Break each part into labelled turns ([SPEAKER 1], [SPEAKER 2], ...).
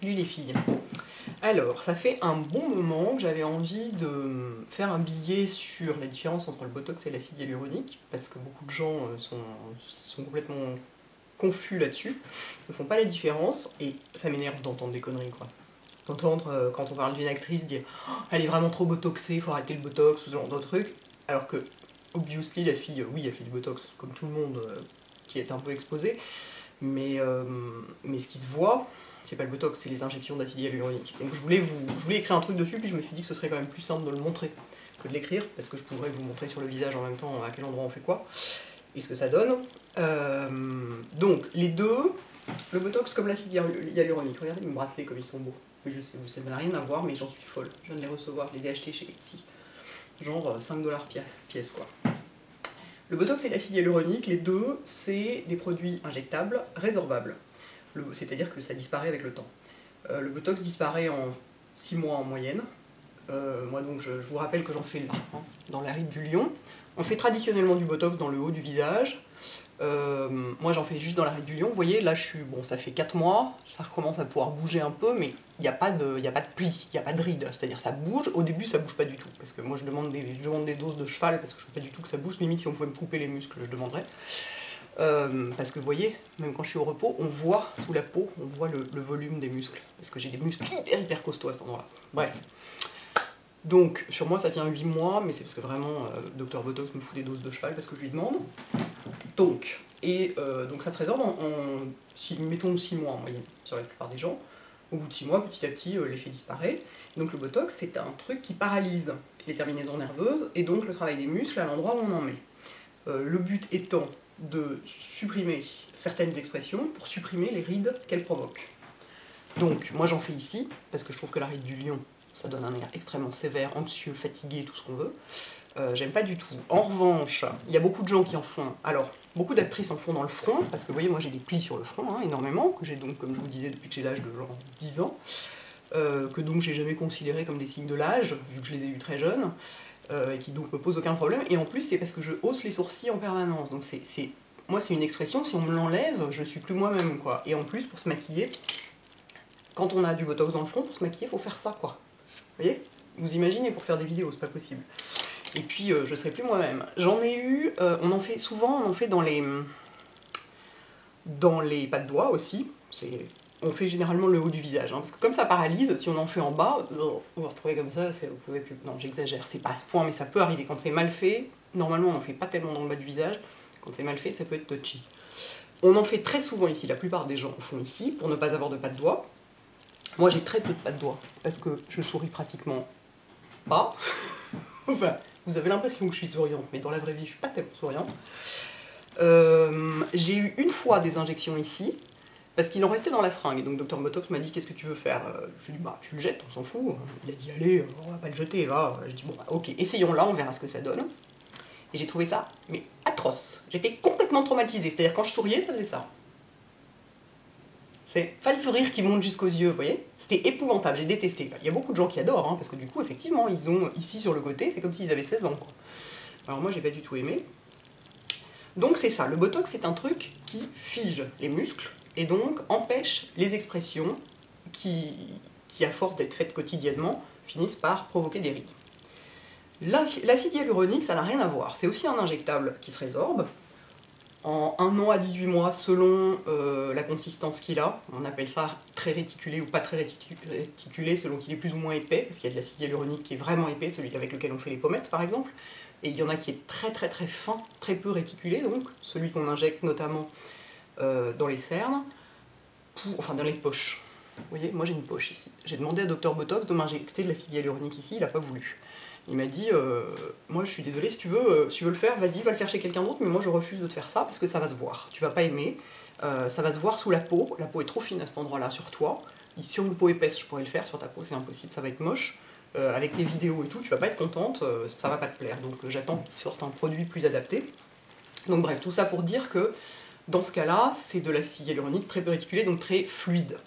[SPEAKER 1] Salut les filles. Alors, ça fait un bon moment que j'avais envie de faire un billet sur la différence entre le Botox et l'acide hyaluronique, parce que beaucoup de gens sont complètement confus là-dessus, ne font pas la différence, et ça m'énerve d'entendre des conneries, quoi. D'entendre, quand on parle d'une actrice, dire oh, elle est vraiment trop botoxée, faut arrêter le Botox, ou ce genre de trucs, alors que, obviously, la fille, oui, elle fait du Botox, comme tout le monde qui est un peu exposé, mais ce qui se voit, c'est pas le Botox, c'est les injections d'acide hyaluronique. Donc je voulais écrire un truc dessus, puis je me suis dit que ce serait quand même plus simple de le montrer que de l'écrire, parce que je pourrais vous montrer sur le visage en même temps à quel endroit on fait quoi, et ce que ça donne. Donc les deux, le Botox comme l'acide hyaluronique, regardez mes bracelets comme ils sont beaux. Je sais, ça n'a rien à voir, mais j'en suis folle. Je viens de les recevoir, je les ai achetés chez Etsy. Genre 5$ pièce quoi. Le Botox et l'acide hyaluronique, les deux, c'est des produits injectables résorbables. C'est-à-dire que ça disparaît avec le temps. Le Botox disparaît en 6 mois en moyenne. Moi donc je vous rappelle que j'en fais là, hein, dans la ride du lion. On fait traditionnellement du Botox dans le haut du visage. Moi j'en fais juste dans la ride du lion. Vous voyez, là je suis, bon, ça fait 4 mois, ça recommence à pouvoir bouger un peu, mais il n'y a pas de pli, il n'y a pas de ride. C'est-à-dire ça bouge, au début ça bouge pas du tout. Parce que moi je demande des doses de cheval parce que je veux pas du tout que ça bouge. Limite si on pouvait me couper les muscles, je demanderais. Parce que vous voyez, même quand je suis au repos, on voit sous la peau, on voit le volume des muscles. Parce que j'ai des muscles hyper costauds à cet endroit-là. Bref. Donc, sur moi, ça tient 8 mois, mais c'est parce que vraiment, Dr Botox me fout des doses de cheval parce que je lui demande. Donc, donc ça se résorbe mettons 6 mois en moyenne, sur la plupart des gens. Au bout de 6 mois, petit à petit, l'effet disparaît. Donc le Botox, c'est un truc qui paralyse les terminaisons nerveuses, et donc le travail des muscles à l'endroit où on en met. Le but étant de supprimer certaines expressions pour supprimer les rides qu'elles provoquent. Donc, moi j'en fais ici, parce que je trouve que la ride du lion, ça donne un air extrêmement sévère, anxieux, fatigué, tout ce qu'on veut. J'aime pas du tout. En revanche, il y a beaucoup de gens qui en font. Alors, beaucoup d'actrices en font dans le front, parce que vous voyez, moi j'ai des plis sur le front, hein, énormément, que j'ai donc, comme je vous disais, depuis que j'ai l'âge de genre 10 ans, que donc j'ai jamais considéré comme des signes de l'âge, vu que je les ai eus très jeunes. Et qui donc me pose aucun problème. Et en plus, c'est parce que je hausse les sourcils en permanence. Donc moi, c'est une expression, si on me l'enlève, je suis plus moi-même, quoi. Et en plus, pour se maquiller, quand on a du Botox dans le front, pour se maquiller, il faut faire ça, quoi. Vous voyez? Vous imaginez, pour faire des vidéos, c'est pas possible. Et puis, je serai plus moi-même. J'en ai eu, on en fait souvent, on en fait dans les pas de doigts aussi. On fait généralement le haut du visage, hein, parce que comme ça paralyse, si on en fait en bas, vous vous retrouvez comme ça, vous pouvez plus... Non, j'exagère, c'est pas à ce point, mais ça peut arriver. Quand c'est mal fait, normalement on n'en fait pas tellement dans le bas du visage, quand c'est mal fait, ça peut être touchy. On en fait très souvent ici, la plupart des gens en font ici, pour ne pas avoir de pas de doigts. Moi j'ai très peu de pas de doigts, parce que je souris pratiquement pas. Enfin, vous avez l'impression que je suis souriante, mais dans la vraie vie, je suis pas tellement souriante. J'ai eu une fois des injections ici, parce qu'il en restait dans la seringue, et donc Dr Botox m'a dit qu'est-ce que tu veux faire. Je lui ai dit bah tu le jettes, on s'en fout. Il a dit allez, on va pas le jeter, va. J'ai dit bon bah ok, essayons là, on verra ce que ça donne. Et j'ai trouvé ça, mais atroce. J'étais complètement traumatisée, c'est-à-dire quand je souriais, ça faisait ça. C'est pas le sourire qui monte jusqu'aux yeux, vous voyez. C'était épouvantable, j'ai détesté. Il y a beaucoup de gens qui adorent, hein, parce que du coup, effectivement, ils ont ici sur le côté, c'est comme s'ils avaient 16 ans, quoi. Alors moi, j'ai pas du tout aimé. Donc c'est ça, le Botox, c'est un truc qui fige les muscles, et donc empêche les expressions qui à force d'être faites quotidiennement, finissent par provoquer des rides. L'acide hyaluronique, ça n'a rien à voir. C'est aussi un injectable qui se résorbe en 1 an à 18 mois, selon la consistance qu'il a. On appelle ça très réticulé ou pas très réticulé, selon qu'il est plus ou moins épais, parce qu'il y a de l'acide hyaluronique qui est vraiment épais, celui avec lequel on fait les pommettes par exemple, et il y en a qui est très fin, très peu réticulé, donc celui qu'on injecte notamment dans les cernes, enfin dans les poches. Vous voyez, moi j'ai une poche ici. J'ai demandé à Dr Botox de m'injecter de l'acide hyaluronique ici, il n'a pas voulu. Il m'a dit, moi je suis désolée, si tu veux le faire, vas-y, va le faire chez quelqu'un d'autre, mais moi je refuse de te faire ça parce que ça va se voir. Tu vas pas aimer, ça va se voir sous la peau est trop fine à cet endroit-là sur toi. Sur une peau épaisse, je pourrais le faire, sur ta peau c'est impossible, ça va être moche. Avec tes vidéos et tout, tu vas pas être contente, ça va pas te plaire. Donc j'attends qu'il sorte un produit plus adapté. Donc bref, tout ça pour dire que dans ce cas-là, c'est de l'acide hyaluronique très peu réticulé, donc très fluide.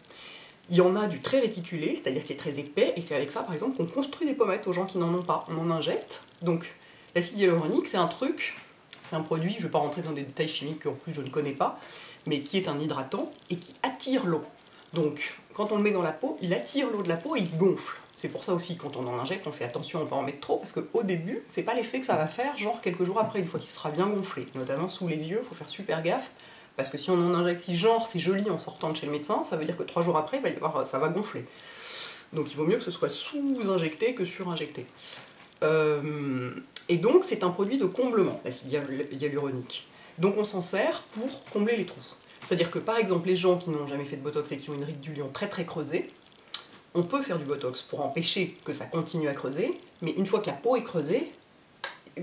[SPEAKER 1] Il y en a du très réticulé, c'est-à-dire qui est très épais, et c'est avec ça, par exemple, qu'on construit des pommettes aux gens qui n'en ont pas. On en injecte. Donc, l'acide hyaluronique, c'est un truc, c'est un produit, je ne vais pas rentrer dans des détails chimiques qu'en plus je ne connais pas, mais qui est un hydratant et qui attire l'eau. Donc, quand on le met dans la peau, il attire l'eau de la peau et il se gonfle. C'est pour ça aussi, quand on en injecte, on fait attention à ne pas en mettre trop, parce qu'au début, c'est pas l'effet que ça va faire, genre quelques jours après, une fois qu'il sera bien gonflé. Notamment sous les yeux, il faut faire super gaffe, parce que si on en injecte, si genre c'est joli en sortant de chez le médecin, ça veut dire que 3 jours après, ça va gonfler. Donc il vaut mieux que ce soit sous-injecté que sur-injecté. Et donc c'est un produit de comblement, l'acide hyaluronique. Donc on s'en sert pour combler les trous. C'est-à-dire que par exemple les gens qui n'ont jamais fait de botox et qui ont une ride du lion très très creusée, on peut faire du botox pour empêcher que ça continue à creuser, mais une fois que la peau est creusée,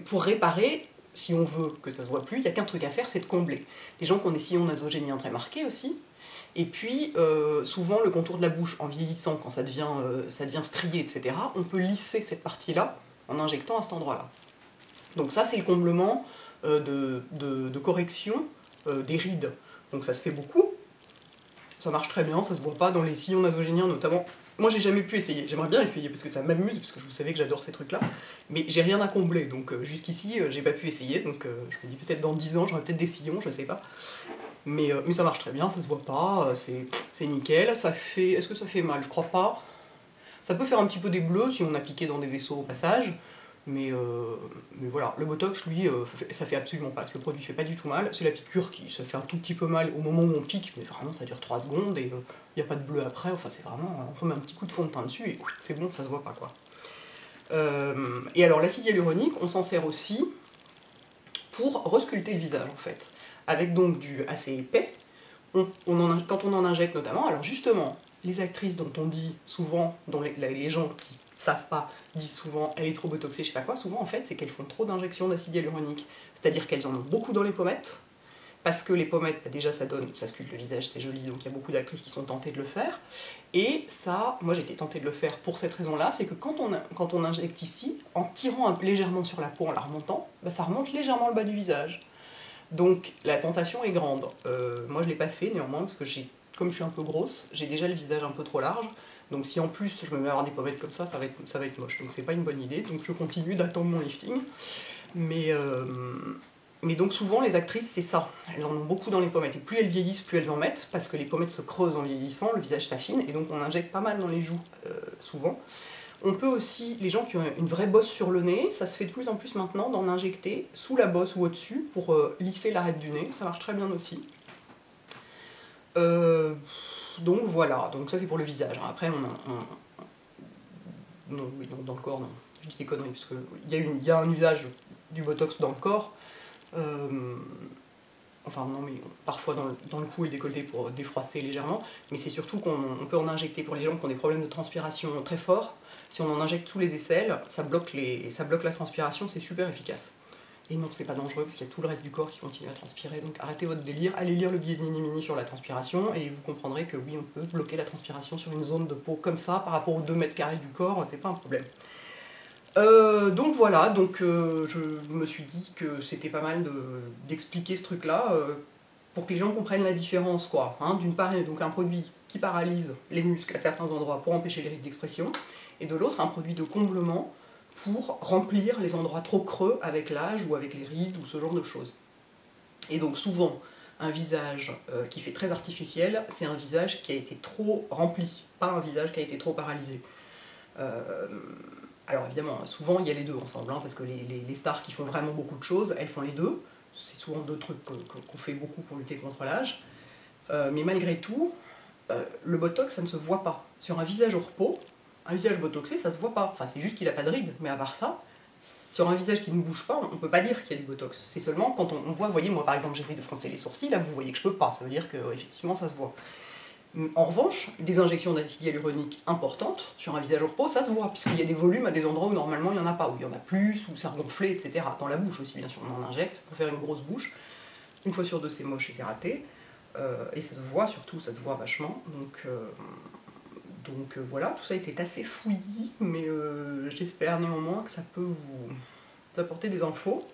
[SPEAKER 1] pour réparer, si on veut que ça se voit plus, il n'y a qu'un truc à faire, c'est de combler. Les gens qui ont des sillons nasogéniens très marqués aussi, et puis souvent le contour de la bouche en vieillissant, quand ça devient strié, etc., on peut lisser cette partie-là en injectant à cet endroit-là. Donc ça c'est le comblement de correction des rides. Donc ça se fait beaucoup, ça marche très bien, ça se voit pas dans les sillons nasogéniens notamment. Moi j'ai jamais pu essayer, j'aimerais bien essayer parce que ça m'amuse, parce que vous savez que j'adore ces trucs là, mais j'ai rien à combler, donc jusqu'ici j'ai pas pu essayer, donc je me dis peut-être dans 10 ans j'aurai peut-être des sillons, je sais pas. Mais ça marche très bien, ça se voit pas, c'est nickel, ça fait... Est-ce que ça fait mal? Je crois pas. Ça peut faire un petit peu des bleus si on a piqué dans des vaisseaux au passage, mais voilà, le botox, lui, ça fait absolument pas. Le produit fait pas du tout mal. C'est la piqûre qui ça fait un tout petit peu mal au moment où on pique, mais vraiment ça dure 3 secondes et il n'y a pas de bleu après. Enfin, c'est vraiment. On met un petit coup de fond de teint dessus et c'est bon, ça se voit pas quoi. Et alors, l'acide hyaluronique, on s'en sert aussi pour resculpter le visage en fait. Avec donc du assez épais, quand on en injecte notamment, alors justement, les actrices dont on dit souvent, dont les gens qui savent pas disent souvent elle est trop botoxée, je sais pas quoi, souvent en fait c'est qu'elles font trop d'injections d'acide hyaluronique. C'est-à-dire qu'elles en ont beaucoup dans les pommettes, parce que les pommettes, bah déjà ça sculpte le visage, c'est joli, donc il y a beaucoup d'actrices qui sont tentées de le faire. Et ça, moi j'ai été tentée de le faire pour cette raison-là, c'est que quand on injecte ici, en tirant légèrement sur la peau, en la remontant, bah, ça remonte légèrement le bas du visage. Donc la tentation est grande. Moi je ne l'ai pas fait néanmoins parce que comme je suis un peu grosse, j'ai déjà le visage un peu trop large. Donc si en plus je me mets à avoir des pommettes comme ça va être moche. Donc c'est pas une bonne idée. Donc je continue d'attendre mon lifting. Mais donc souvent les actrices c'est ça. Elles en ont beaucoup dans les pommettes. Et plus elles vieillissent, plus elles en mettent parce que les pommettes se creusent en vieillissant, le visage s'affine et donc on injecte pas mal dans les joues souvent. On peut aussi, les gens qui ont une vraie bosse sur le nez, ça se fait de plus en plus maintenant d'en injecter sous la bosse ou au-dessus pour lisser l'arête du nez, ça marche très bien aussi. Donc voilà, donc ça c'est pour le visage. Après non, oui, non, dans le corps non, je dis des conneries parce qu'il y a un usage du botox dans le corps. Enfin non mais parfois dans le cou et le décolleté pour défroisser légèrement, mais c'est surtout qu'on peut en injecter pour les gens qui ont des problèmes de transpiration très forts. Si on en injecte sous les aisselles, ça bloque la transpiration, c'est super efficace. Et non, c'est pas dangereux parce qu'il y a tout le reste du corps qui continue à transpirer, donc arrêtez votre délire, allez lire le billet de Nini Mini sur la transpiration et vous comprendrez que oui, on peut bloquer la transpiration sur une zone de peau comme ça par rapport aux 2 mètres carrés du corps, c'est pas un problème. Donc voilà, je me suis dit que c'était pas mal d'expliquer ce truc-là pour que les gens comprennent la différence, quoi. Hein, d'une part, donc un produit qui paralyse les muscles à certains endroits pour empêcher les rides d'expression, et de l'autre, un produit de comblement pour remplir les endroits trop creux avec l'âge ou avec les rides ou ce genre de choses. Et donc souvent, un visage qui fait très artificiel, c'est un visage qui a été trop rempli, pas un visage qui a été trop paralysé. Alors évidemment, souvent il y a les deux ensemble, hein, parce que les stars qui font vraiment beaucoup de choses, elles font les deux. C'est souvent deux trucs qu'on fait beaucoup pour lutter contre l'âge. Mais malgré tout, le botox, ça ne se voit pas. Sur un visage au repos, un visage botoxé, ça se voit pas. Enfin, c'est juste qu'il n'a pas de rides, mais à part ça, sur un visage qui ne bouge pas, on ne peut pas dire qu'il y a du botox. C'est seulement quand on voit, vous voyez, moi par exemple, j'essaie de froncer les sourcils, là vous voyez que je peux pas, ça veut dire qu'effectivement ça se voit. En revanche, des injections d'acide hyaluronique importantes sur un visage au repos, ça se voit, puisqu'il y a des volumes à des endroits où normalement il n'y en a pas, où il y en a plus, où c'est regonflé, etc. Dans la bouche aussi, bien sûr, on en injecte pour faire une grosse bouche. Une fois sur deux, c'est moche et c'est raté. Et ça se voit surtout, ça se voit vachement. Donc voilà, tout ça était assez fouillis, mais j'espère néanmoins que ça peut vous apporter des infos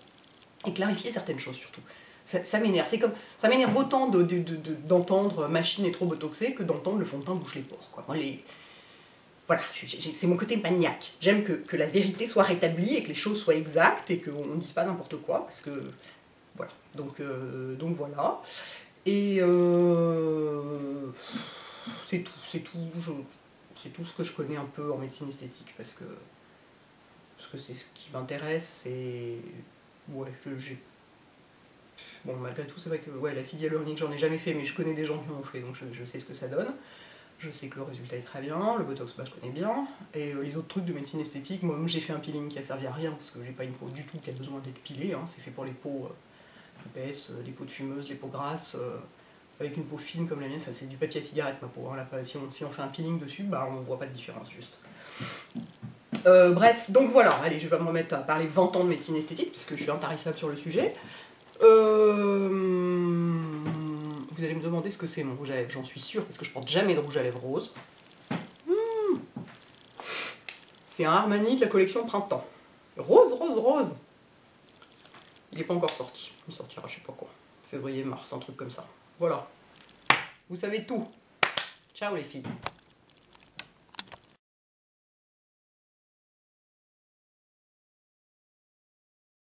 [SPEAKER 1] et clarifier certaines choses surtout. Ça m'énerve, c'est comme ça m'énerve autant d'entendre machine est trop botoxée que d'entendre le fond de teint bouche les pores, quoi. Moi, voilà, c'est mon côté maniaque. J'aime que la vérité soit rétablie et que les choses soient exactes et qu'on ne dise pas n'importe quoi, parce que voilà. Donc voilà. Et c'est tout, c'est tout ce que je connais un peu en médecine esthétique, parce que c'est ce qui m'intéresse, et ouais, bon, malgré tout, c'est vrai que ouais, l'acide hyaluronique, j'en ai jamais fait, mais je connais des gens qui en ont fait, donc je sais ce que ça donne. Je sais que le résultat est très bien, le botox, bah, je connais bien, et les autres trucs de médecine esthétique, moi j'ai fait un peeling qui a servi à rien, parce que j'ai pas une peau du tout qui a besoin d'être pilée, hein. C'est fait pour les peaux épaisses, les peaux de fumeuses, les peaux grasses, avec une peau fine comme la mienne, enfin, c'est du papier à cigarette ma peau, hein. Là, si on fait un peeling dessus, bah on voit pas de différence, juste. Bref, donc voilà, allez, je vais pas me remettre à parler 20 ans de médecine esthétique, puisque je suis intarissable sur le sujet. Vous allez me demander ce que c'est mon rouge à lèvres, j'en suis sûre, parce que je porte jamais de rouge à lèvres rose. C'est un Armani de la collection Printemps. Rose, rose, rose. Il n'est pas encore sorti, il sortira je sais pas quoi. Février, mars, un truc comme ça. Voilà. Vous savez tout. Ciao les filles.